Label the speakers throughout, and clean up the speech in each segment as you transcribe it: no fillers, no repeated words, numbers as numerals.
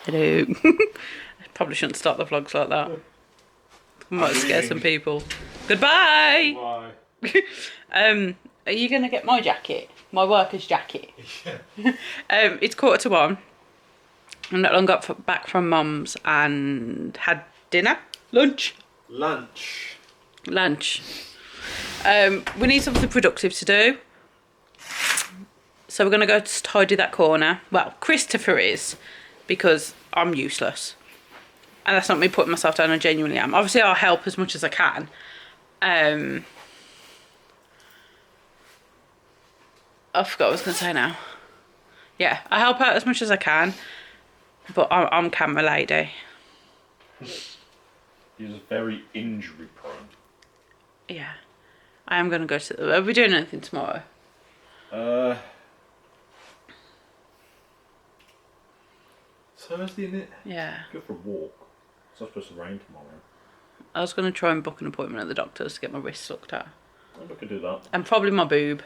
Speaker 1: Hello. Probably shouldn't start the vlogs like that. I might scare some people. Goodbye!
Speaker 2: Bye.
Speaker 1: Are you going to get my jacket? My worker's jacket?
Speaker 2: Yeah.
Speaker 1: It's 1:45. I'm not long got back from Mum's and had dinner. Lunch. We need something productive to do. So we're going to go tidy that corner. Well, Christopher is, because I'm useless. And that's not me putting myself down, I genuinely am. Obviously I'll help as much as I can. I forgot what I was going to say now. Yeah, I help out as much as I can. But I'm camera lady.
Speaker 2: He's very injury prone.
Speaker 1: Yeah. I am going to go to... Are we doing anything tomorrow?
Speaker 2: Thursday, isn't it?
Speaker 1: Yeah.
Speaker 2: Go for a walk. It's not supposed to rain tomorrow.
Speaker 1: I was going to try and book an appointment at the doctor's to get my wrists looked at.
Speaker 2: Well, we could do that.
Speaker 1: And probably my boob.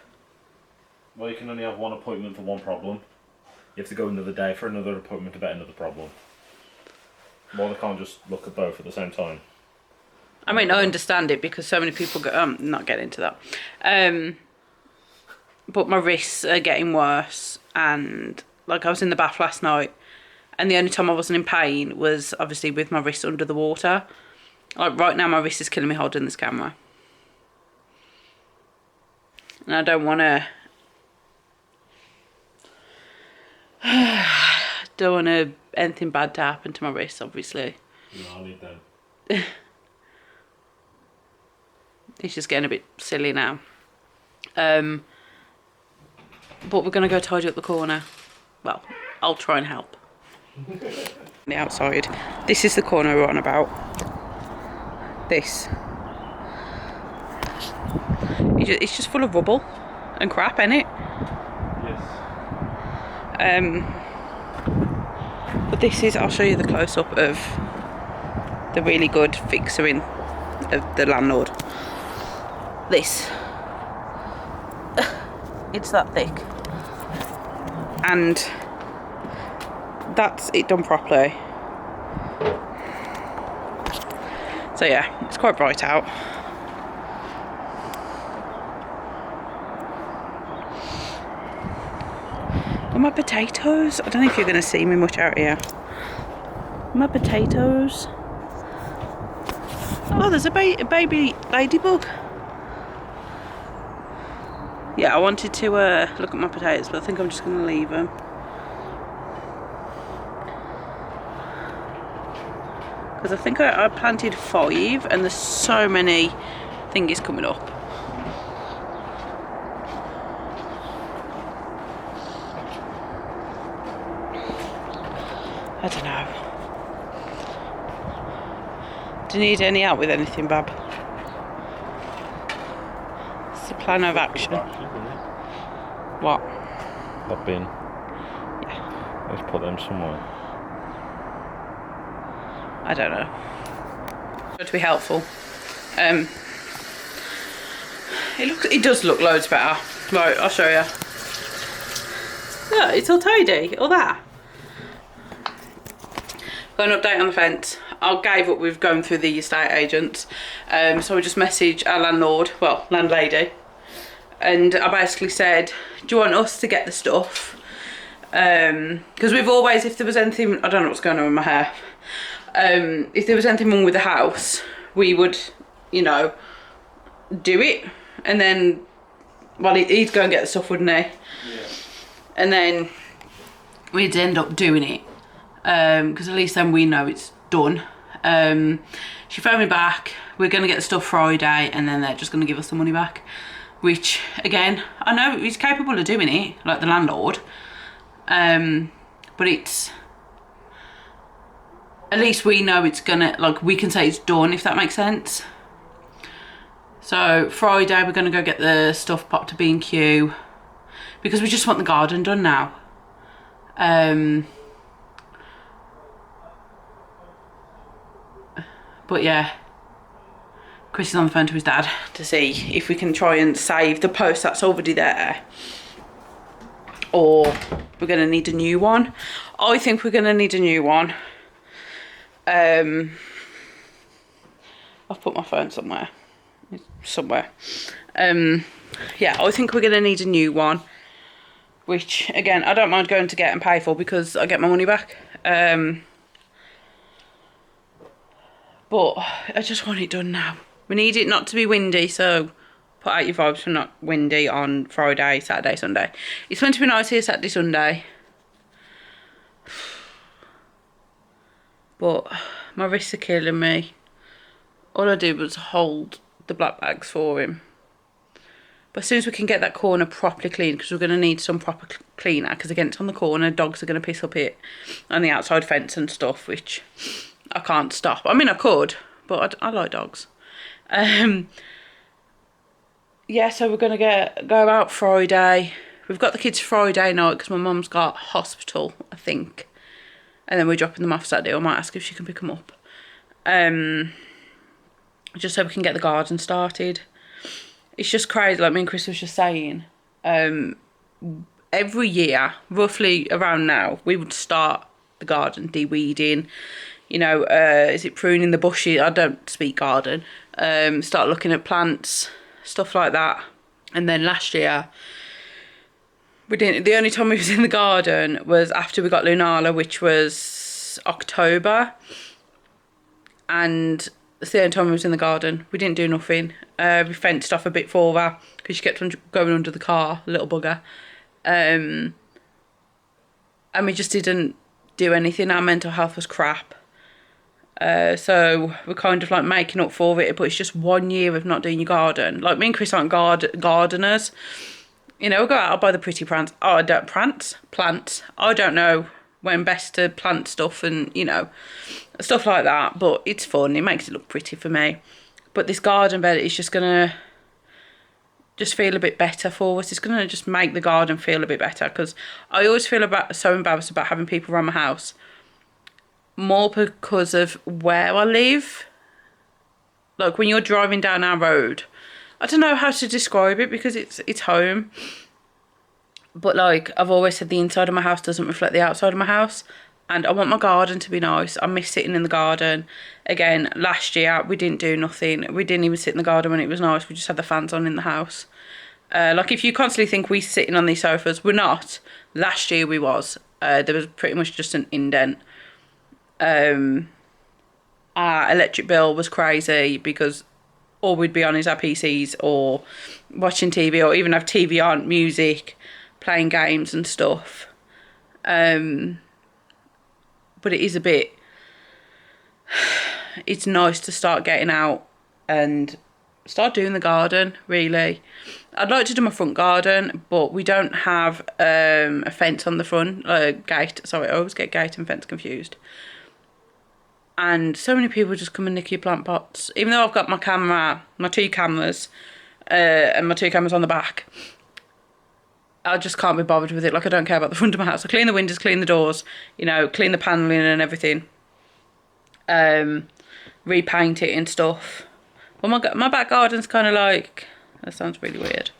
Speaker 2: Well, you can only have one appointment for one problem. You have to go another day for another appointment about another problem. Well, they can't just look at both at the same time.
Speaker 1: I mean, I understand it because so many people go... I'm not getting into that. But my wrists are getting worse. And, like, I was in the bath last night. And the only time I wasn't in pain was, obviously, with my wrists under the water. Like, right now, my wrist is killing me holding this camera. And I don't want to... don't want anything bad to happen to my wrists, obviously.
Speaker 2: No, I'll leave them.
Speaker 1: It's just getting a bit silly now. But we're going to go tidy up the corner. Well, I'll try and help. The outside. This is the corner we're on about. This. It's just full of rubble and crap, isn't it?
Speaker 2: Yes.
Speaker 1: But this is, I'll show you the close-up of the really good fixering of the landlord. This. It's that thick. And that's it done properly. So yeah, it's quite bright out. And my potatoes, I don't know if you're going to see me much out here. My potatoes. Oh, there's a baby ladybug. Yeah, I wanted to look at my potatoes, but I think I'm just going to leave them. Because I think I planted 5 and there's so many thingies coming up. I don't know. Do you need any help with anything, Bab? It's a plan of action. What?
Speaker 2: That bin.
Speaker 1: Yeah.
Speaker 2: Let's put them somewhere.
Speaker 1: I don't know. To be helpful. It does look loads better. Right, I'll show you. Yeah, it's all tidy. All that. Got an update on the fence. I gave up with going through the estate agents. So I just messaged our landlord, well, landlady. And I basically said, do you want us to get the stuff? Because we've always, if there was anything, I don't know what's going on with my hair. If there was anything wrong with the house, we would, you know, do it. And then, well, he'd go and get the stuff, wouldn't he? Yeah. And then we'd end up doing it. Because at least then we know it's done. She phoned me back. We're going to get the stuff Friday, and then they're just going to give us the money back. Which, again, I know he's capable of doing it, like the landlord. But it's... At least we know it's gonna, like, we can say it's done, if that makes sense. So, Friday we're going to go get the stuff popped to B&Q. Because we just want the garden done now. But yeah, Chris is on the phone to his dad to see if we can try and save the post that's already there, or we're going to need a new one. I think we're going to need a new one. I've put my phone somewhere. Yeah, I think we're going to need a new one. Which, again, I don't mind going to get and pay for because I get my money back. But I just want it done now. We need it not to be windy, so put out your vibes for not windy on Friday, Saturday, Sunday. It's meant to be nice here Saturday, Sunday. But my wrists are killing me. All I did was hold the black bags for him. But as soon as we can get that corner properly clean, because we're going to need some proper cleaner, because again, it's on the corner, dogs are going to piss up it on the outside fence and stuff, which I can't stop. I mean, I could, but I like dogs. Yeah, so we're going to go out Friday. We've got the kids Friday night because my mum's got hospital, I think. And then we're dropping them off Saturday. I might ask if she can pick them up. Just so we can get the garden started. It's just crazy, like me and Chris was just saying. Every year, roughly around now, we would start the garden, de-weeding. You know, is it pruning the bushes? I don't speak garden. Start looking at plants, stuff like that. And then last year, we didn't. The only time we was in the garden was after we got Lunala, which was October. And it's the only time we was in the garden. We didn't do nothing. We fenced off a bit for her because she kept on going under the car, little bugger. And we just didn't do anything. Our mental health was crap. So we're kind of like making up for it, but it's just 1 year of not doing your garden. Like me and Chris aren't gardeners. You know, we'll go out, I'll buy the pretty plants. Oh, I don't plants. I don't know when best to plant stuff and, you know, stuff like that. But it's fun. It makes it look pretty for me. But this garden bed is just going to just feel a bit better for us. It's going to just make the garden feel a bit better. Because I always feel so embarrassed about having people around my house. More because of where I live. Like when you're driving down our road. I don't know how to describe it because it's home. But like I've always said, the inside of my house doesn't reflect the outside of my house. And I want my garden to be nice. I miss sitting in the garden. Again, last year we didn't do nothing. We didn't even sit in the garden when it was nice. We just had the fans on in the house. Like if you constantly think we're sitting on these sofas, we're not. Last year we was. There was pretty much just an indent. Our electric bill was crazy because all we'd be on is our PCs or watching TV or even have TV on, music, playing games and stuff. But it is a bit, it's nice to start getting out and start doing the garden, really. I'd like to do my front garden, but we don't have a fence on the front, gate. Sorry, I always get gate and fence confused. And so many people just come and nick your plant pots. Even though I've got my camera, my two cameras, and my two cameras on the back, I just can't be bothered with it. Like, I don't care about the front of my house. I clean the windows, clean the doors, you know, clean the panelling and everything. Repaint it and stuff. Well, my back garden's kind of like... That sounds really weird.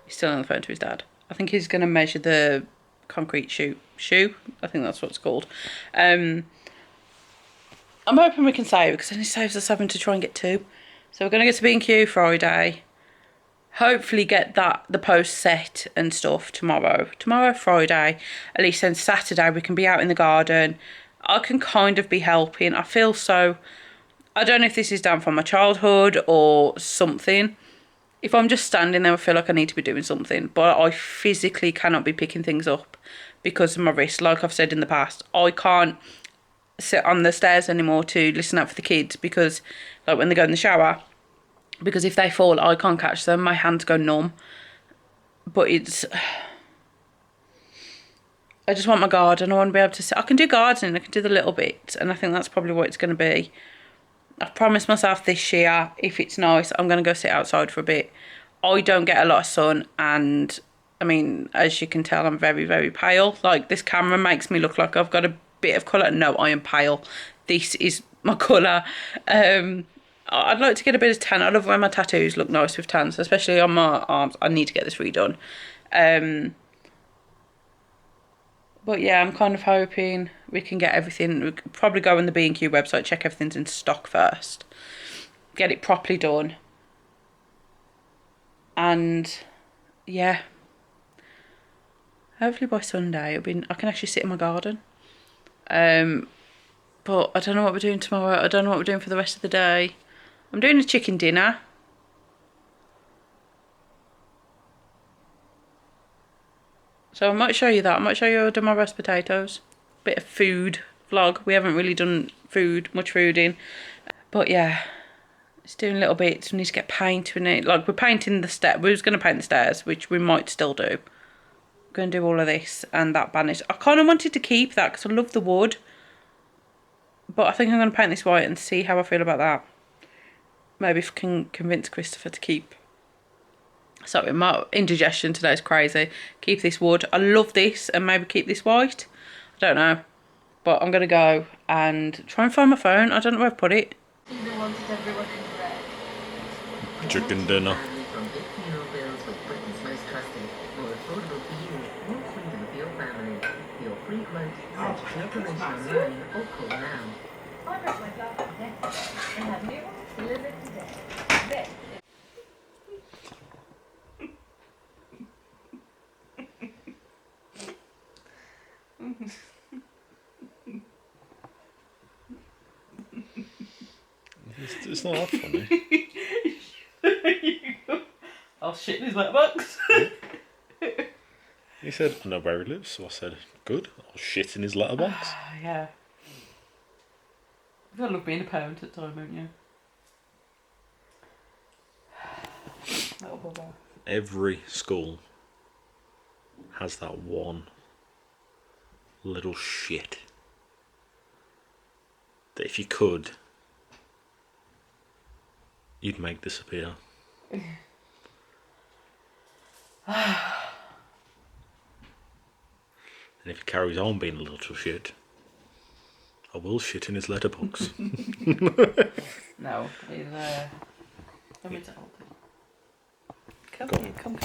Speaker 1: Still on the phone to his dad. I think he's going to measure the concrete shoe. I think that's what it's called. I'm hoping we can save it because then it saves us having to try and get two. So we're going to get to B&Q Friday. Hopefully get the post set and stuff tomorrow. Tomorrow, Friday. At least then Saturday we can be out in the garden. I can kind of be helping. I feel so... I don't know if this is down from my childhood or something. If I'm just standing there, I feel like I need to be doing something. But I physically cannot be picking things up because of my wrist. Like I've said in the past, I can't sit on the stairs anymore to listen out for the kids because, like when they go in the shower, because if they fall, I can't catch them. My hands go numb. But it's... I just want my garden. I want to be able to sit. I can do gardening. I can do the little bits. And I think that's probably what it's going to be. I've promised myself this year, if it's nice, I'm going to go sit outside for a bit. I don't get a lot of sun and, I mean, as you can tell, I'm very, very pale. Like, this camera makes me look like I've got a bit of colour. No, I am pale. This is my colour. I'd like to get a bit of tan. I love when my tattoos look nice with tans, especially on my arms. I need to get this redone. But yeah, I'm kind of hoping we can get everything. We could probably go on the B&Q website, check everything's in stock first. Get it properly done. And yeah. Hopefully by Sunday I can actually sit in my garden. But I don't know what we're doing tomorrow. I don't know what we're doing for the rest of the day. I'm doing a chicken dinner. So I might show you that. I might show you how I do my roast potatoes. Bit of food vlog. We haven't really done much fooding. But yeah, it's doing little bits. We need to get paint. Like, we're painting the stairs. We was going to paint the stairs, which we might still do. We're going to do all of this and that banish. I kind of wanted to keep that because I love the wood. But I think I'm going to paint this white and see how I feel about that. Maybe if I can convince Christopher to keep. Sorry, my indigestion today is crazy. Keep this wood. I love this and maybe keep this white. I don't know. But I'm going to go and try and find my phone. I don't know where I've put it.
Speaker 2: Chicken dinner. It's not that funny.
Speaker 1: I'll shit in his letterbox.
Speaker 2: He said, I know where he lives, so I said, good, I'll shit in his letterbox.
Speaker 1: Yeah. You gotta love being a parent at the time, don't you? Little bugger.
Speaker 2: Every school has that one little shit that if you could, you'd make disappear. And if he carries on being a little shit, I will shit in his letterbox.
Speaker 1: No, he's let me tell you. Come.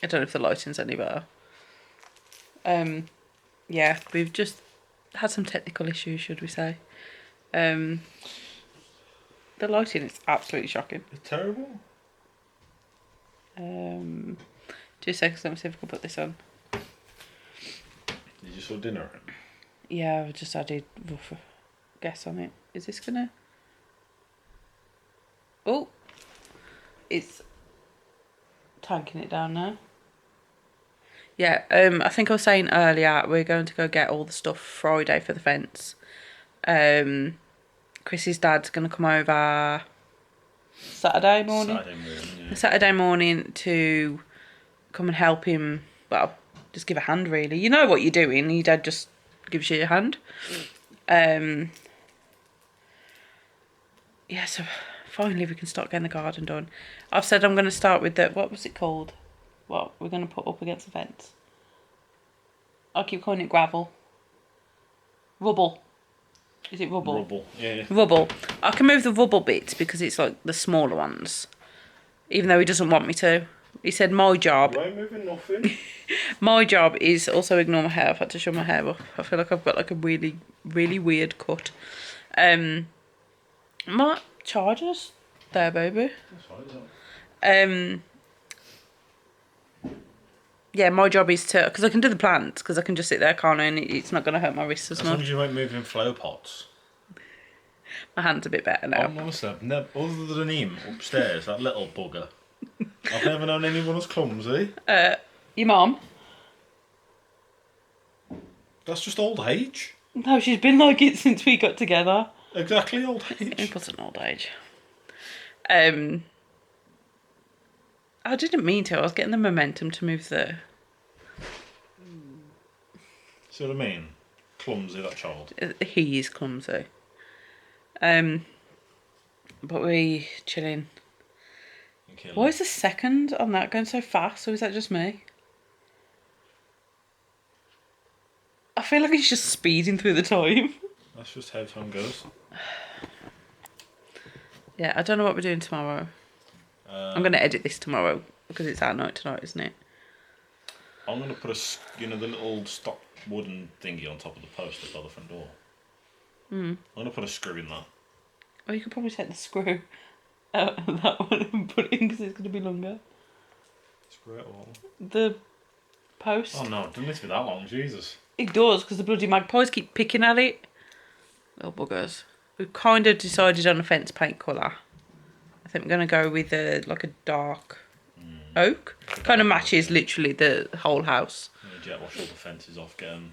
Speaker 1: I don't know if the lighting's any better. Yeah, we've just had some technical issues, should we say. The lighting is absolutely shocking.
Speaker 2: It's terrible.
Speaker 1: 2 seconds, let me see if I can put this on.
Speaker 2: Did you saw dinner?
Speaker 1: Yeah, I've just added rough guess on it. Is this gonna... Oh! It's tanking it down now. Yeah, I think I was saying earlier, we're going to go get all the stuff Friday for the fence. Chrissy's dad's going to come over Saturday morning. Saturday morning to come and help him, well, just give a hand really. You know what you're doing, your dad just gives you a hand. Yeah, so finally we can start getting the garden done. I've said I'm going to start with the, what was it called? What we're going to put up against the fence. I keep calling it gravel. Rubble. Is it rubble?
Speaker 2: Rubble, yeah.
Speaker 1: Rubble. I can move the rubble bits because it's like the smaller ones. Even though he doesn't want me to. He said my job...
Speaker 2: You ain't moving nothing.
Speaker 1: My job is also ignore my hair. I've had to show my hair off. I feel like I've got like a really, really weird cut. My charger's there, baby.
Speaker 2: That's right, isn't it?
Speaker 1: Yeah, my job is to... Because I can do the plants, because I can just sit there, can't I? And it's not going to hurt my wrists as
Speaker 2: As long
Speaker 1: much.
Speaker 2: as you ain't moving flow pots.
Speaker 1: My hand's a bit better now.
Speaker 2: Honestly, other than him upstairs, that little bugger. I've never known anyone as clumsy.
Speaker 1: Your mum?
Speaker 2: That's just old age.
Speaker 1: No, she's been like it since we got together.
Speaker 2: Exactly, old
Speaker 1: It
Speaker 2: age.
Speaker 1: wasn't old age. I didn't mean to. I was getting the momentum to move the...
Speaker 2: See what I mean? Clumsy, that child.
Speaker 1: He is clumsy. But we chilling. Why is the second on that going so fast? Or is that just me? feel like it's just speeding through the time.
Speaker 2: That's just how time goes.
Speaker 1: Yeah, I don't know what we're doing tomorrow. I'm going to edit this tomorrow because it's our night tonight, isn't it?
Speaker 2: I'm going to put the little stock wooden thingy on top of the post by the front door. I'm going to put a screw in that.
Speaker 1: Or you could probably take the screw out of that one and put it in because it's going to be longer.
Speaker 2: Screw it all.
Speaker 1: The post.
Speaker 2: Oh no, it doesn't need to be that long, Jesus.
Speaker 1: It does because the bloody magpies keep picking at it. Little buggers. We've kind of decided on a fence paint colour. I think we're going to go with like a dark oak. Kind of matches literally the whole house.
Speaker 2: I'm going to jet wash all the fences off again.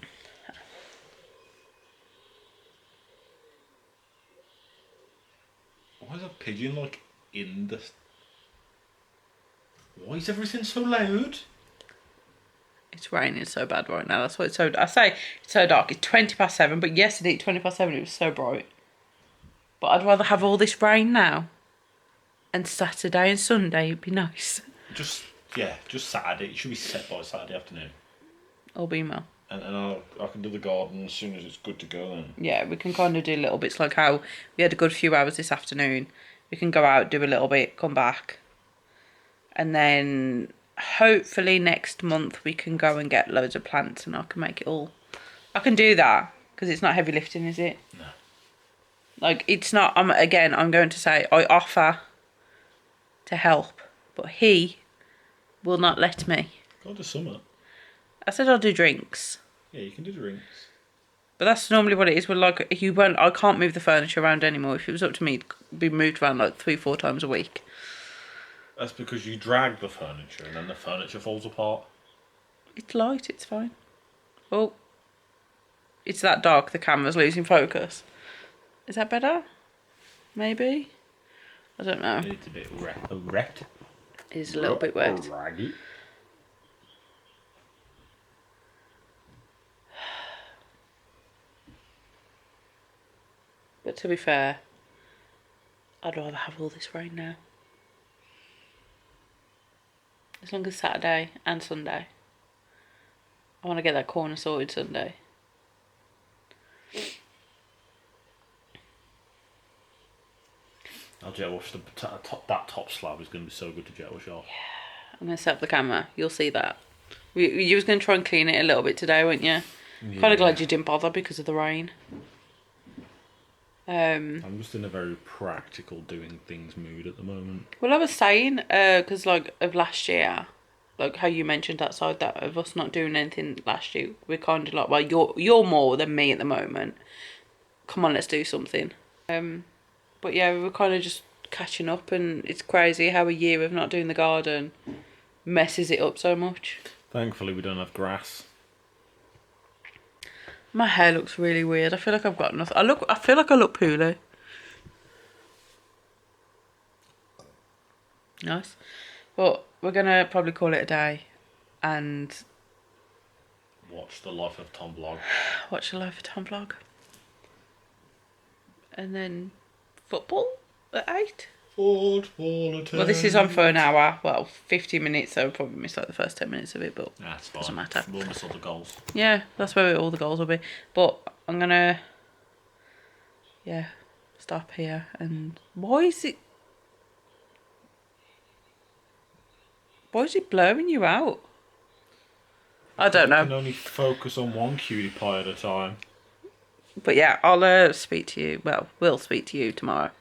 Speaker 2: Why is a pigeon like in the... Why is everything so loud?
Speaker 1: It's raining so bad right now. That's why it's so... I say it's so dark. It's 7:20, but yesterday at 7:20 it was so bright. But I'd rather have all this rain now. And Saturday and Sunday, it'd be nice.
Speaker 2: Just Saturday. It should be set by Saturday afternoon.
Speaker 1: Or email.
Speaker 2: And I can do the garden as soon as it's good to go then.
Speaker 1: Yeah, we can kind of do little bits like how we had a good few hours this afternoon. We can go out, do a little bit, come back. And then hopefully next month we can go and get loads of plants and I can make it all. I can do that because it's not heavy lifting, is it?
Speaker 2: No.
Speaker 1: Like, it's not, I'm going to say I offer to help, but he will not let me.
Speaker 2: Go to summer.
Speaker 1: I said I'll do drinks.
Speaker 2: Yeah, you can do drinks.
Speaker 1: But that's normally what it is. We're like, I can't move the furniture around anymore. If it was up to me, it'd be moved around like 3-4 times a week.
Speaker 2: That's because you drag the furniture and then the furniture falls apart.
Speaker 1: It's light, it's fine. Oh. It's that dark, the camera's losing focus. Is that better? Maybe? I don't know.
Speaker 2: It's a bit wet.
Speaker 1: It is a little bit wet.
Speaker 2: Raggy.
Speaker 1: But to be fair, I'd rather have all this rain now. As long as Saturday and Sunday. I want to get that corner sorted Sunday.
Speaker 2: I'll jet wash that top slab is going to be so good to jet wash off.
Speaker 1: Yeah, I'm going to set up the camera. You'll see that. You was going to try and clean it a little bit today, weren't you? Yeah. Kind of glad you didn't bother because of the rain.
Speaker 2: I'm just in a very practical doing things mood at the moment.
Speaker 1: Well, I was saying, because like of last year, like how you mentioned that side that of us not doing anything last year, we're kind of like, well, you're more than me at the moment. Come on, let's do something. But yeah, we were kind of just catching up, and it's crazy how a year of not doing the garden messes it up so much.
Speaker 2: Thankfully, we don't have grass.
Speaker 1: My hair looks really weird. I feel like I've got nothing. I feel like I look poorly. Nice. But we're gonna probably call it a day, and
Speaker 2: watch the Life of Tom vlog.
Speaker 1: Watch the Life of Tom vlog. And then football at 8.
Speaker 2: Football at 8.
Speaker 1: Well, this is on for an hour. Well, 50 minutes, so we'll probably miss like the first 10 minutes of it, but
Speaker 2: that's fine.
Speaker 1: Doesn't matter.
Speaker 2: We'll miss all the goals.
Speaker 1: Yeah, that's where all the goals will be. But I'm gonna, stop here. And why is it blowing you out? I don't know.
Speaker 2: You can only focus on one cutie pie at a time.
Speaker 1: But yeah, I'll speak to you. Well, we'll speak to you tomorrow.